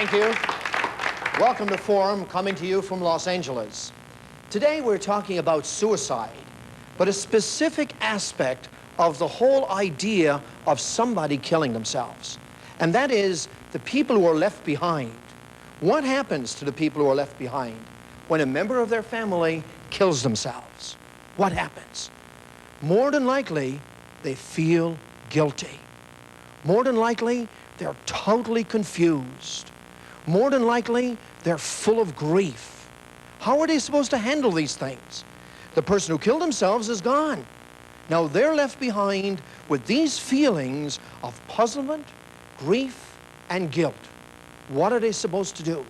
Thank you. Welcome to Forum, coming to you from Los Angeles. Today we're talking about suicide, but a specific aspect of the whole idea of somebody killing themselves. And that is the people who are left behind. What happens to the people who are left behind when a member of their family kills themselves? What happens? More than likely, they feel guilty. More than likely, they're totally confused. More than likely, they're full of grief. How are they supposed to handle these things? The person who killed themselves is gone. Now they're left behind with these feelings of puzzlement, grief, and guilt. What are they supposed to do?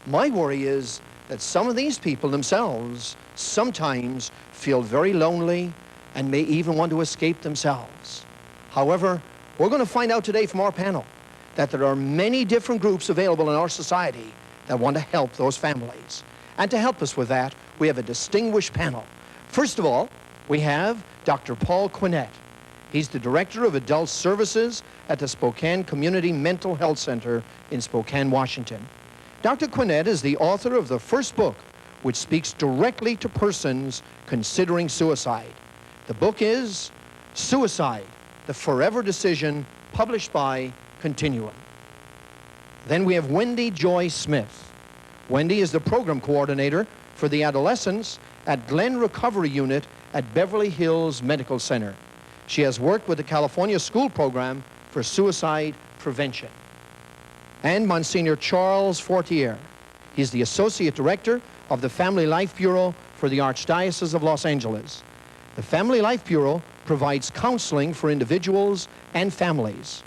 My worry is that some of these people themselves sometimes feel very lonely and may even want to escape themselves. However, we're going to find out today from our panel that there are many different groups available in our society that want to help those families. And to help us with that, we have a distinguished panel. First of all, we have Dr. Paul Quinet. He's the Director of Adult Services at the Spokane Community Mental Health Center in Spokane, Washington. Dr. Quinet is the author of the first book which speaks directly to persons considering suicide. The book is Suicide, the Forever Decision, published by Continuum. Then we have Wendy Joy Smith. Wendy is the program coordinator for the adolescents at Glen Recovery Unit at Beverly Hills Medical Center. She has worked with the California School Program for Suicide Prevention. And Monsignor Charles Fortier. He's the Associate Director of the Family Life Bureau for the Archdiocese of Los Angeles. The Family Life Bureau provides counseling for individuals and families.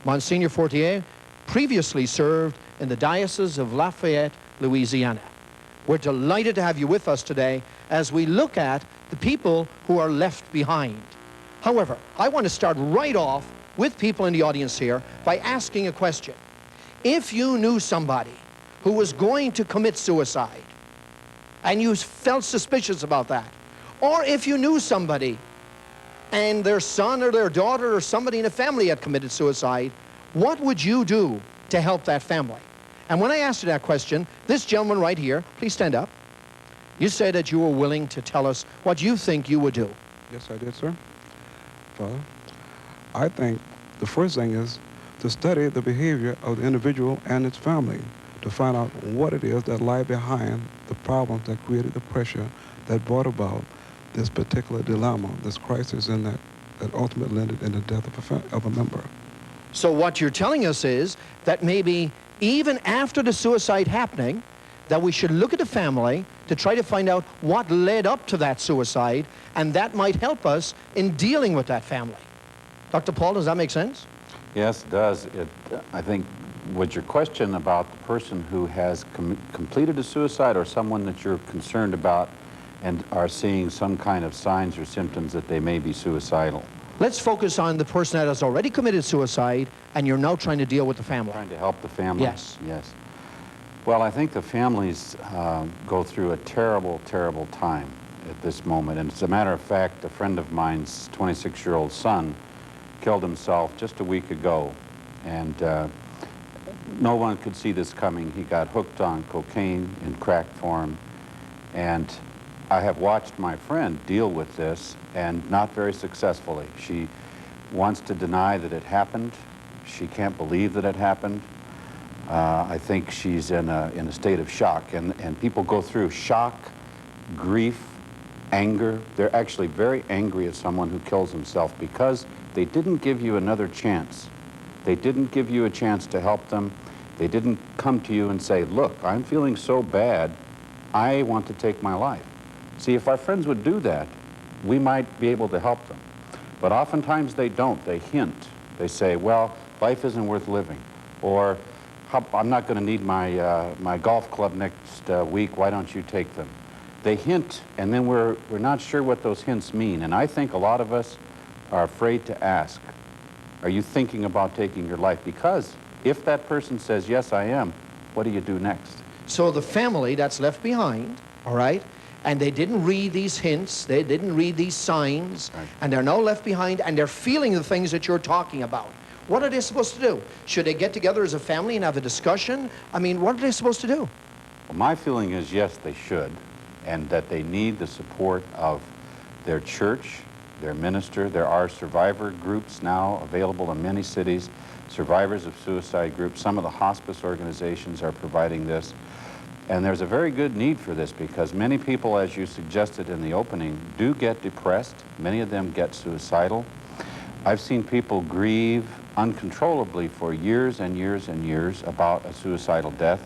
Monsignor Fortier previously served in the Diocese of Lafayette, Louisiana. We're delighted to have you with us today as we look at the people who are left behind. However, I want to start right off with people in the audience here by asking a question. If you knew somebody who was going to commit suicide and you felt suspicious about that, or if you knew somebody and their son or their daughter or somebody in a family had committed suicide, what would you do to help that family? And when I asked you that question, this gentleman right here, please stand up. You said that you were willing to tell us what you think you would do. Yes, I did, sir. Father, I think the first thing is to study the behavior of the individual and its family to find out what it is that lie behind the problems that created the pressure that brought about this particular dilemma, this crisis, and that ultimately ended in the death of a member. So what you're telling us is that maybe even after the suicide happening, that we should look at the family to try to find out what led up to that suicide, and that might help us in dealing with that family. Dr. Paul, does that make sense? Yes, it does. I think with your question about the person who has completed a suicide or someone that you're concerned about and are seeing some kind of signs or symptoms that they may be suicidal. Let's focus on the person that has already committed suicide and you're now trying to deal with the family. Trying to help the family? Yes. Yes. Well, I think the families go through a terrible, terrible time at this moment. And as a matter of fact, a friend of mine's 26-year-old son killed himself just a week ago. And no one could see this coming. He got hooked on cocaine in crack form. And I have watched my friend deal with this, and not very successfully. She wants to deny that it happened. She can't believe that it happened. I think she's in a state of shock, and people go through shock, grief, anger. They're actually very angry at someone who kills himself because they didn't give you another chance. They didn't give you a chance to help them. They didn't come to you and say, look, I'm feeling so bad, I want to take my life. See, if our friends would do that, we might be able to help them. But oftentimes they don't. They hint. They say, well, life isn't worth living. Or, I'm not going to need my golf club next week. Why don't you take them? They hint, and then we're not sure what those hints mean. And I think a lot of us are afraid to ask, are you thinking about taking your life? Because if that person says, yes, I am, what do you do next? So the family that's left behind, all right, and they didn't read these hints, they didn't read these signs, right, and they're now left behind, and they're feeling the things that you're talking about. What are they supposed to do? Should they get together as a family and have a discussion? I mean, what are they supposed to do? Well, my feeling is yes, they should, and that they need the support of their church, their minister. There are survivor groups now available in many cities, survivors of suicide groups. Some of the hospice organizations are providing this. And there's a very good need for this because many people, as you suggested in the opening, do get depressed. Many of them get suicidal. I've seen people grieve uncontrollably for years and years and years about a suicidal death,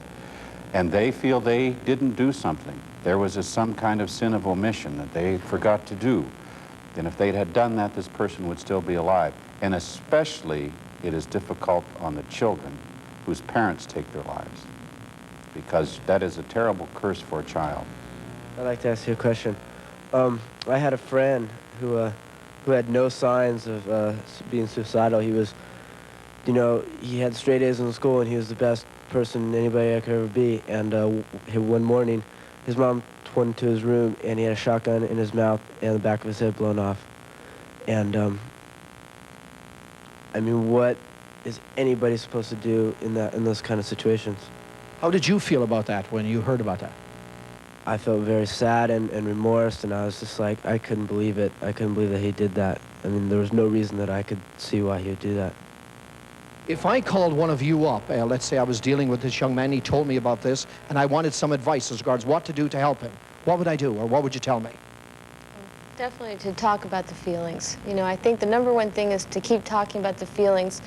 and they feel they didn't do something. There was some kind of sin of omission that they forgot to do. And if they had done that, this person would still be alive. And especially, it is difficult on the children whose parents take their lives, because that is a terrible curse for a child. I'd like to ask you a question. I had a friend who had no signs of being suicidal. He was, you know, he had straight A's in school, and he was the best person anybody I could ever be. And one morning, his mom went into his room, and he had a shotgun in his mouth and the back of his head blown off. And I mean, what is anybody supposed to do in those kind of situations? How did you feel about that when you heard about that? I felt very sad and remorse, and I was just like, I couldn't believe it. I couldn't believe that he did that. I mean, there was no reason that I could see why he would do that. If I called one of you up, let's say I was dealing with this young man, he told me about this, and I wanted some advice as regards what to do to help him, what would I do, or what would you tell me? Definitely to talk about the feelings. You know, I think the number one thing is to keep talking about the feelings.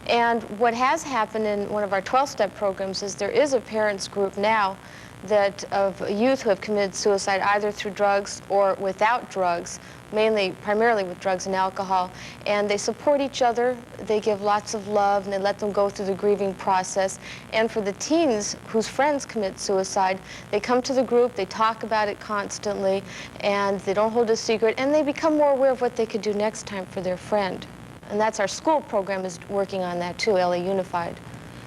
And what has happened in one of our 12-step programs is there is a parents group now that of youth who have committed suicide either through drugs or without drugs, primarily with drugs and alcohol. And they support each other, they give lots of love, and they let them go through the grieving process. And for the teens whose friends commit suicide, they come to the group, they talk about it constantly, and they don't hold a secret, and they become more aware of what they could do next time for their friend. And that's our school program is working on that too, LA Unified.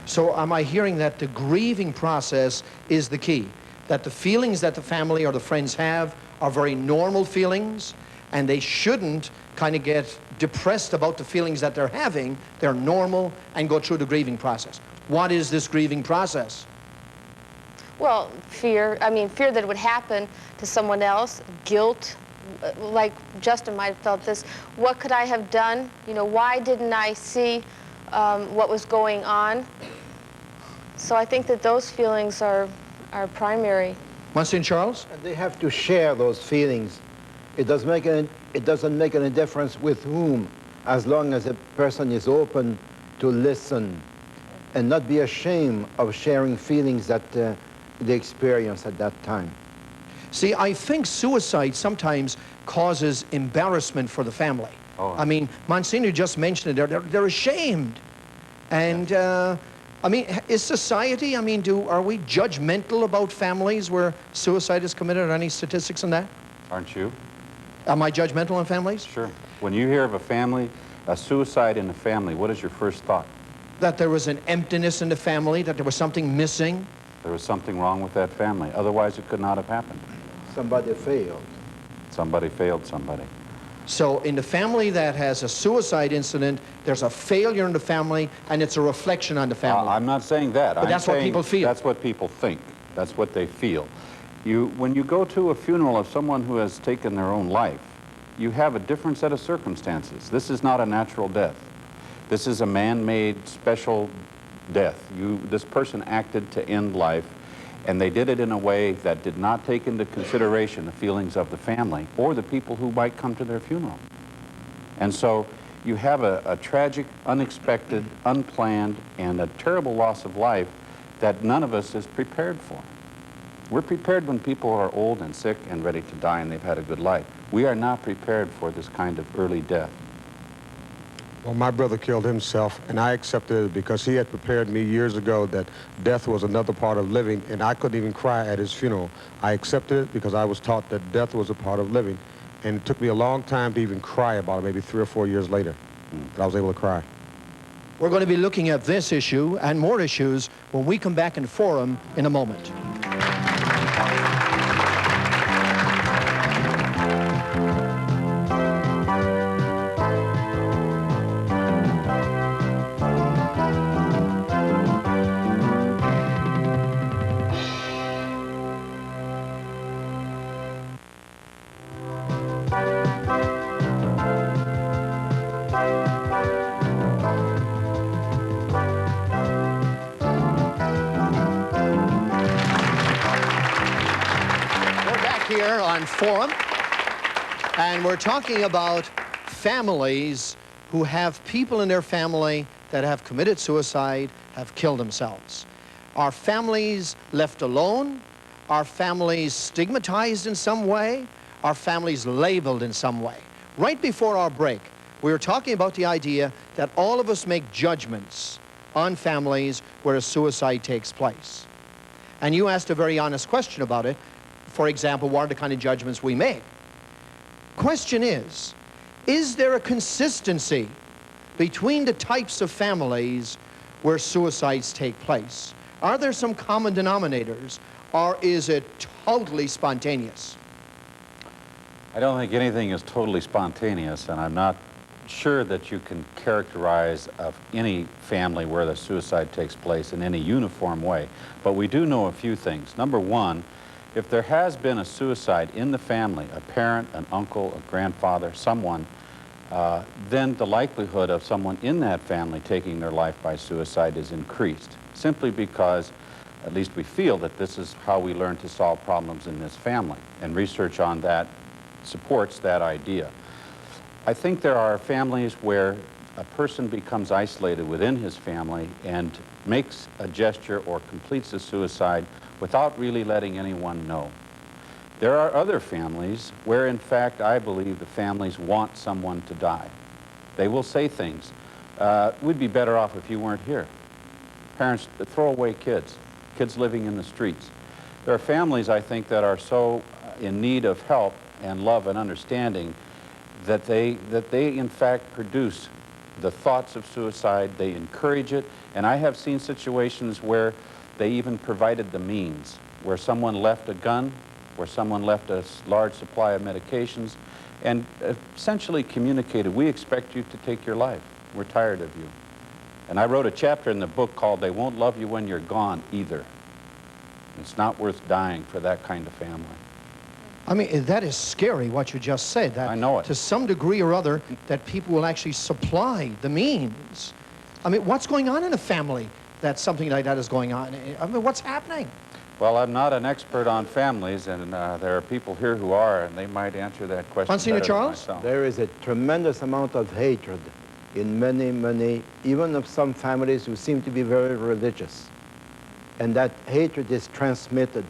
So am I hearing that the grieving process is the key? That the feelings that the family or the friends have are very normal feelings, and they shouldn't kind of get depressed about the feelings that they're having. They're normal, and go through the grieving process. What is this grieving process? Well, fear that it would happen to someone else, guilt, like Justin might have felt this. What could I have done? You know, why didn't I see what was going on? So I think that those feelings are primary. Monsignor Charles? And they have to share those feelings. It doesn't make any difference with whom, as long as a person is open to listen and not be ashamed of sharing feelings that they experience at that time. See, I think suicide sometimes causes embarrassment for the family. Oh. I mean, Monsignor just mentioned it. They're ashamed. And, I mean, is society, I mean, are we judgmental about families where suicide is committed? Are any statistics on that? Aren't you? Am I judgmental on families? Sure. When you hear of a suicide in a family, what is your first thought? That there was an emptiness in the family, that there was something missing? There was something wrong with that family. Otherwise, it could not have happened. Somebody failed. Somebody failed somebody. So in the family that has a suicide incident, there's a failure in the family, and it's a reflection on the family. I'm not saying that. But that's what people feel. That's what people think. That's what they feel. When you go to a funeral of someone who has taken their own life, you have a different set of circumstances. This is not a natural death. This is a man-made special death. This person acted to end life, and they did it in a way that did not take into consideration the feelings of the family or the people who might come to their funeral. And so you have a tragic, unexpected, unplanned, and a terrible loss of life that none of us is prepared for. We're prepared when people are old and sick and ready to die and they've had a good life. We are not prepared for this kind of early death. Well, my brother killed himself, and I accepted it because he had prepared me years ago that death was another part of living, and I couldn't even cry at his funeral. I accepted it because I was taught that death was a part of living, and it took me a long time to even cry about it, maybe 3 or 4 years later, that I was able to cry. We're going to be looking at this issue and more issues when we come back in Forum in a moment. here on Forum, and we're talking about families who have people in their family that have committed suicide, have killed themselves. Are families left alone? Are families stigmatized in some way? Are families labeled in some way? Right before our break, we were talking about the idea that all of us make judgments on families where a suicide takes place. And you asked a very honest question about it. For example, what are the kind of judgments we make? Question is there a consistency between the types of families where suicides take place? Are there some common denominators, or is it totally spontaneous? I don't think anything is totally spontaneous, and I'm not sure that you can characterize of any family where the suicide takes place in any uniform way. But we do know a few things. Number one, if there has been a suicide in the family, a parent, an uncle, a grandfather, someone, then the likelihood of someone in that family taking their life by suicide is increased, simply because at least we feel that this is how we learn to solve problems in this family, and research on that supports that idea. I think there are families where a person becomes isolated within his family and makes a gesture or completes a suicide without really letting anyone know. There are other families where, in fact, I believe the families want someone to die. They will say things, we'd be better off if you weren't here. Parents throw away kids living in the streets. There are families, I think, that are so in need of help and love and understanding that they in fact produce the thoughts of suicide, they encourage it, and I have seen situations where they even provided the means, where someone left a gun, where someone left a large supply of medications, and essentially communicated, we expect you to take your life, we're tired of you. And I wrote a chapter in the book called They Won't Love You When You're Gone Either. It's not worth dying for that kind of family. I mean, that is scary, what you just said. That I know it. To some degree or other, that people will actually supply the means. I mean, what's going on in a family that something like that is going on? I mean, what's happening? Well, I'm not an expert on families, and there are people here who are, and they might answer that question Monsignor better Charles? than myself. There is a tremendous amount of hatred in many, even of some families who seem to be very religious. And that hatred is transmitted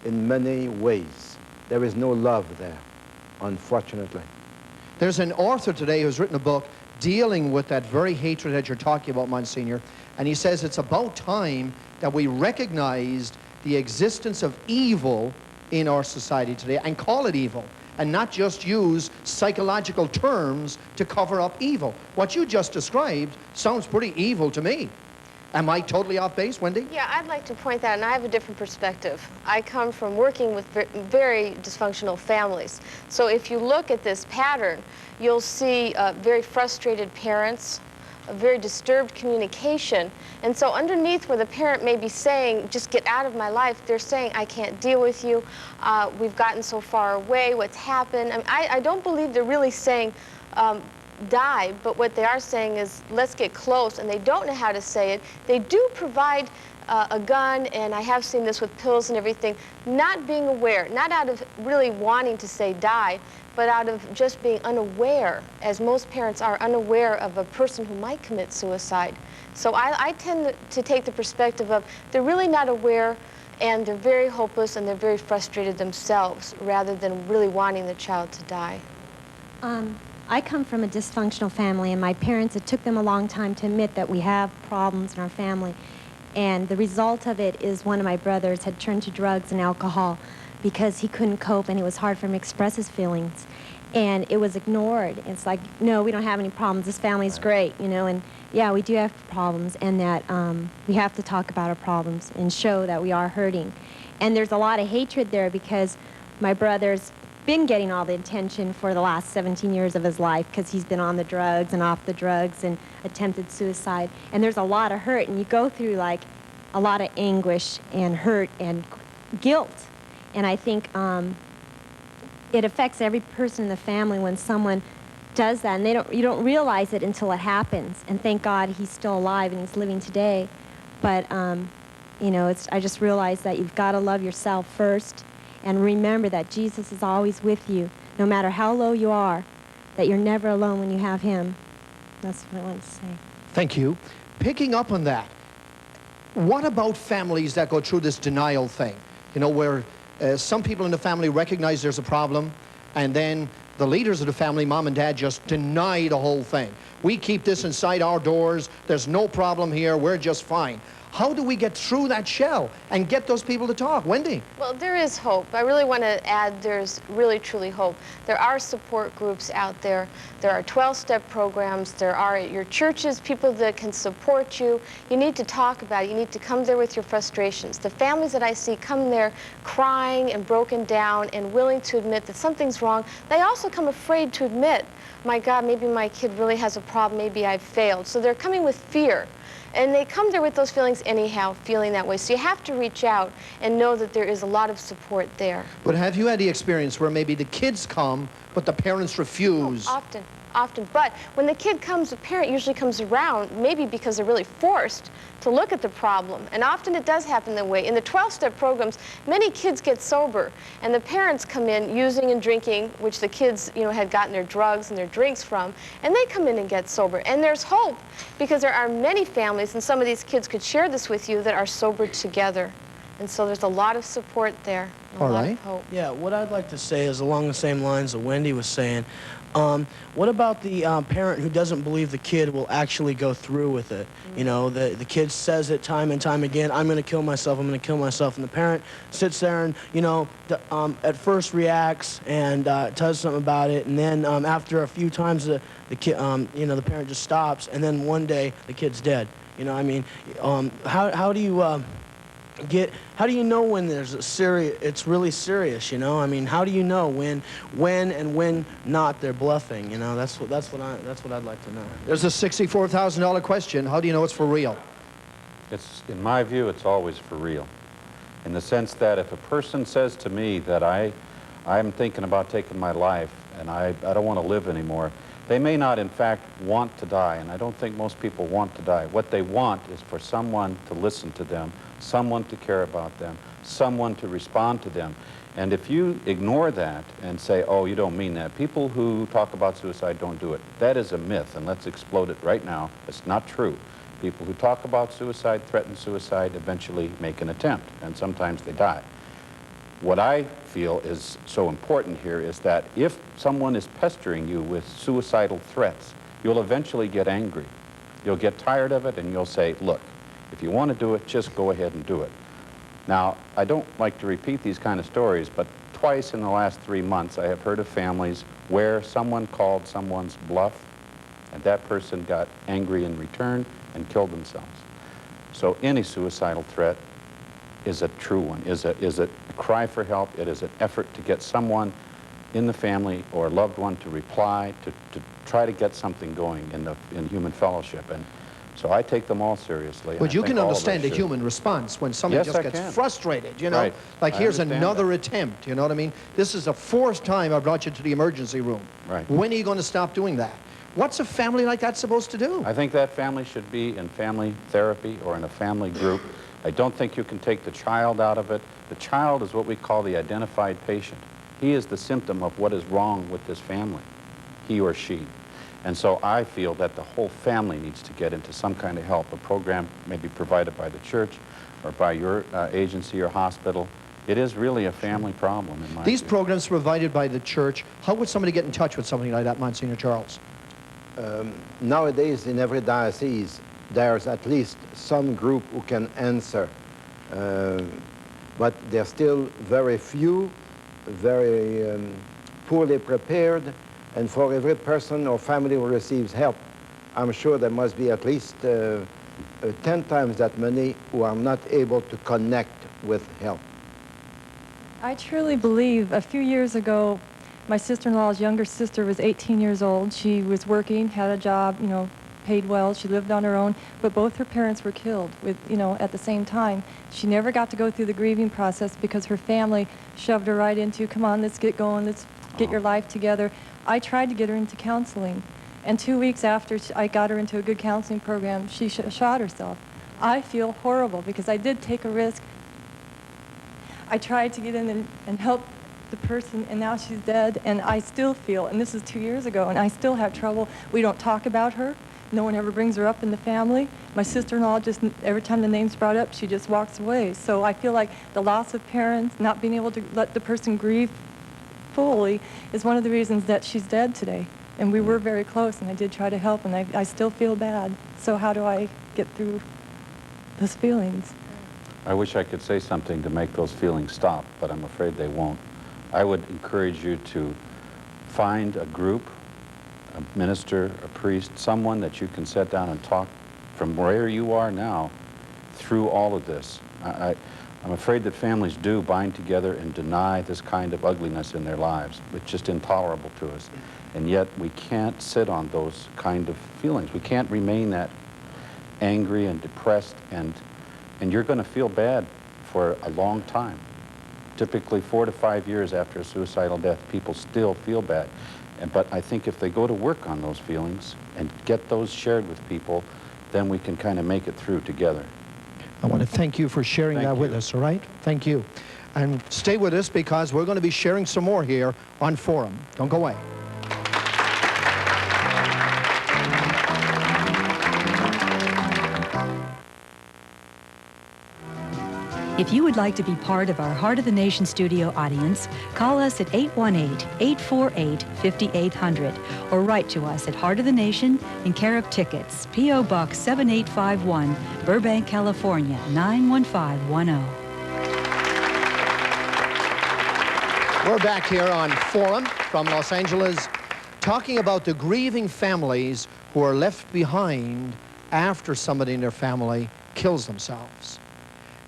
in many ways. There is no love there, unfortunately. There's an author today who's written a book dealing with that very hatred that you're talking about, Monsignor, and he says it's about time that we recognized the existence of evil in our society today and call it evil, and not just use psychological terms to cover up evil. What you just described sounds pretty evil to me. Am I totally off base, Wendy? Yeah, I'd like to point that, and I have a different perspective. I come from working with very dysfunctional families. So if you look at this pattern, you'll see very frustrated parents, a very disturbed communication. And so underneath where the parent may be saying, just get out of my life, they're saying, I can't deal with you, we've gotten so far away, what's happened? I mean, I don't believe they're really saying, die, but what they are saying is, let's get close, and they don't know how to say it. They do provide a gun, and I have seen this with pills and everything, not being aware, not out of really wanting to say die, but out of just being unaware, as most parents are unaware of a person who might commit suicide. So I tend to take the perspective of they're really not aware, and they're very hopeless, and they're very frustrated themselves, rather than really wanting the child to die. I come from a dysfunctional family, and my parents, it took them a long time to admit that we have problems in our family. And the result of it is one of my brothers had turned to drugs and alcohol because he couldn't cope, and it was hard for him to express his feelings. And it was ignored. It's like, no, we don't have any problems. This family's great, you know, and yeah, we do have problems, and that we have to talk about our problems and show that we are hurting. And there's a lot of hatred there because my brother's been getting all the attention for the last 17 years of his life because he's been on the drugs and off the drugs and attempted suicide. And there's a lot of hurt, and you go through like a lot of anguish and hurt and guilt. And I think it affects every person in the family when someone does that, and you don't realize it until it happens. And thank God he's still alive and he's living today. But you know, I just realized that you've got to love yourself first. And remember that Jesus is always with you, no matter how low you are, that you're never alone when you have him. That's what I want to say. Thank you. Picking up on that, what about families that go through this denial thing? You know, where some people in the family recognize there's a problem, and then the leaders of the family, mom and dad, just deny the whole thing. We keep this inside our doors. There's no problem here. We're just fine. How do we get through that shell and get those people to talk? Wendy? Well, there is hope. I really want to add there's really, truly hope. There are support groups out there. There are 12-step programs. There are at your churches people that can support you. You need to talk about it. You need to come there with your frustrations. The families that I see come there crying and broken down and willing to admit that something's wrong. They also come afraid to admit, my God, maybe my kid really has a problem. Maybe I've failed. So they're coming with fear. And they come there with those feelings anyhow, feeling that way. So you have to reach out and know that there is a lot of support there. But have you had the experience where maybe the kids come, but the parents refuse? Oh, often. But when the kid comes, the parent usually comes around, maybe because they're really forced to look at the problem. And often it does happen that way. In the 12-step programs, many kids get sober, and the parents come in using and drinking, which the kids, had gotten their drugs and their drinks from, and they come in and get sober. And there's hope, because there are many families, and some of these kids could share this with you, that are sober together. And so there's a lot of support there, a lot of hope. Yeah, what I'd like to say is along the same lines that Wendy was saying. What about the parent who doesn't believe the kid will actually go through with it? You know, the kid says it time and time again, I'm going to kill myself, I'm going to kill myself. And the parent sits there and, at first reacts and does something about it. And then after a few times, the kid, the parent just stops. And then one day, the kid's dead. How do you... how do you know when there's it's really serious, I mean, how do you know when and when not they're bluffing, That's what I'd like to know. There's a $64,000 question. How do you know it's for real? In my view, it's always for real. In the sense that if a person says to me that I'm thinking about taking my life and I don't want to live anymore, they may not, in fact, want to die, and I don't think most people want to die. What they want is for someone to listen to them, someone to care about them, someone to respond to them. And if you ignore that and say, oh, you don't mean that, people who talk about suicide don't do it. That is a myth, and let's explode it right now. It's not true. People who talk about suicide, threaten suicide, eventually make an attempt, and sometimes they die. What I feel is so important here is that if someone is pestering you with suicidal threats, you'll eventually get angry. You'll get tired of it, and you'll say, look, if you want to do it, just go ahead and do it. Now, I don't like to repeat these kind of stories, but twice in the last 3 months, I have heard of families where someone called someone's bluff, and that person got angry in return and killed themselves. So any suicidal threat is a true one, is a cry for help. It is an effort to get someone in the family or loved one to reply, to try to get something going in human fellowship. And so I take them all seriously. But you can understand the human response when somebody just gets frustrated, Right. Like, here's another attempt, you know what I mean? This is the 4th time I brought you to the emergency room. Right. When are you going to stop doing that? What's a family like that supposed to do? I think that family should be in family therapy or in a family group. I don't think you can take the child out of it. The child is what we call the identified patient. He is the symptom of what is wrong with this family, he or she. And so I feel that the whole family needs to get into some kind of help. A program may be provided by the church or by your agency or hospital. It is really a family problem in my These view. programs provided by the church, how would somebody get in touch with something like that, Monsignor Charles? Nowadays, in every diocese, there's at least some group who can answer. But they're still very few, very poorly prepared, and for every person or family who receives help, I'm sure there must be at least 10 times that many who are not able to connect with help. I truly believe a few years ago, my sister-in-law's younger sister was 18 years old. She was working, had a job, paid well. She lived on her own, but both her parents were killed at the same time. She never got to go through the grieving process because her family shoved her right into, come on, let's get going, let's get your life together. I tried to get her into counseling, and 2 weeks after I got her into a good counseling program, she shot herself. I feel horrible because I did take a risk. I tried to get in and help the person, and now she's dead, and I still feel, and this is 2 years ago, and I still have trouble. We don't talk about her. No one ever brings her up in the family. My sister-in-law, just every time the name's brought up, she just walks away. So I feel like the loss of parents, not being able to let the person grieve fully, is one of the reasons that she's dead today. And we were very close, and I did try to help, and I still feel bad. So how do I get through those feelings? I wish I could say something to make those feelings stop, but I'm afraid they won't. I would encourage you to find a group, a minister, a priest, someone that you can sit down and talk from where you are now through all of this. I'm afraid that families do bind together and deny this kind of ugliness in their lives. It's just intolerable to us. And yet we can't sit on those kind of feelings. We can't remain that angry and depressed, and you're going to feel bad for a long time. Typically 4 to 5 years after a suicidal death, people still feel bad. But I think if they go to work on those feelings and get those shared with people, then we can kind of make it through together. I want to thank you for sharing that with us, all right? Thank you. And stay with us because we're going to be sharing some more here on Forum. Don't go away. If you would like to be part of our Heart of the Nation studio audience, call us at 818-848-5800 or write to us at Heart of the Nation in care of Tickets, P.O. Box 7851, Burbank, California, 91510. We're back here on Forum from Los Angeles talking about the grieving families who are left behind after somebody in their family kills themselves.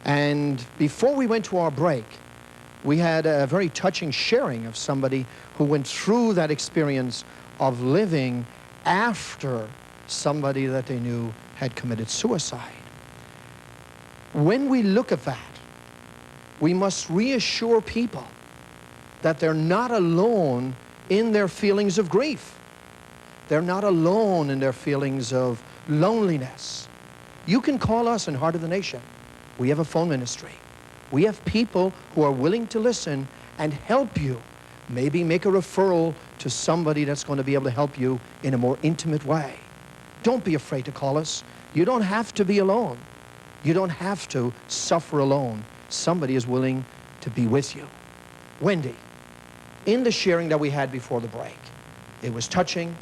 And before we went to our break, we had a very touching sharing of somebody who went through that experience of living after somebody that they knew had committed suicide. When we look at that, we must reassure people that they're not alone in their feelings of grief. They're not alone in their feelings of loneliness. You can call us in Heart of the Nation. We have a phone ministry. We have people who are willing to listen and help you. Maybe make a referral to somebody that's going to be able to help you in a more intimate way. Don't be afraid to call us. You don't have to be alone. You don't have to suffer alone. Somebody is willing to be with you. Wendy, in the sharing that we had before the break, it was touching,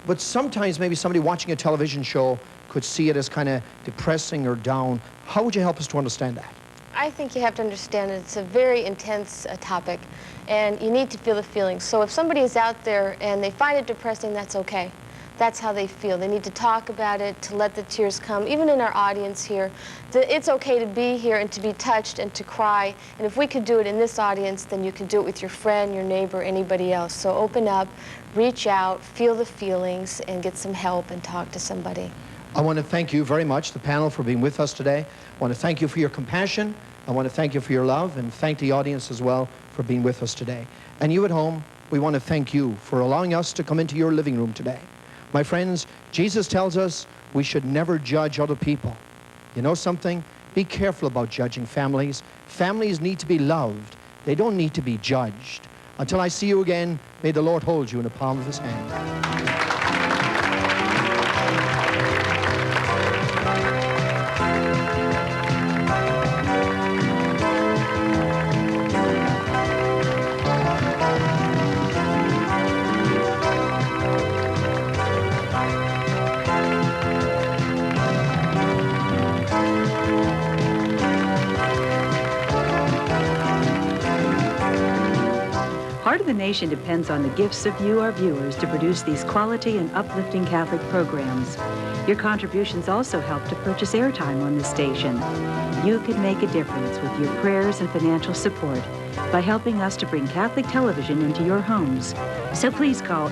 but sometimes maybe somebody watching a television show could see it as kind of depressing or down. How would you help us to understand that? I think you have to understand that it's a very intense topic, and you need to feel the feelings. So if somebody is out there and they find it depressing, that's okay. That's how they feel. They need to talk about it, to let the tears come. Even in our audience here, it's okay to be here and to be touched and to cry. And if we could do it in this audience, then you can do it with your friend, your neighbor, anybody else. So open up, reach out, feel the feelings, and get some help and talk to somebody. I want to thank you very much, the panel, for being with us today. I want to thank you for your compassion. I want to thank you for your love, and thank the audience as well for being with us today. And you at home, we want to thank you for allowing us to come into your living room today. My friends, Jesus tells us we should never judge other people. You know something? Be careful about judging families. Families need to be loved. They don't need to be judged. Until I see you again, may the Lord hold you in the palm of his hand. Heart of the Nation depends on the gifts of you, our viewers, to produce these quality and uplifting Catholic programs. Your contributions also help to purchase airtime on this station. You can make a difference with your prayers and financial support by helping us to bring Catholic television into your homes. So please call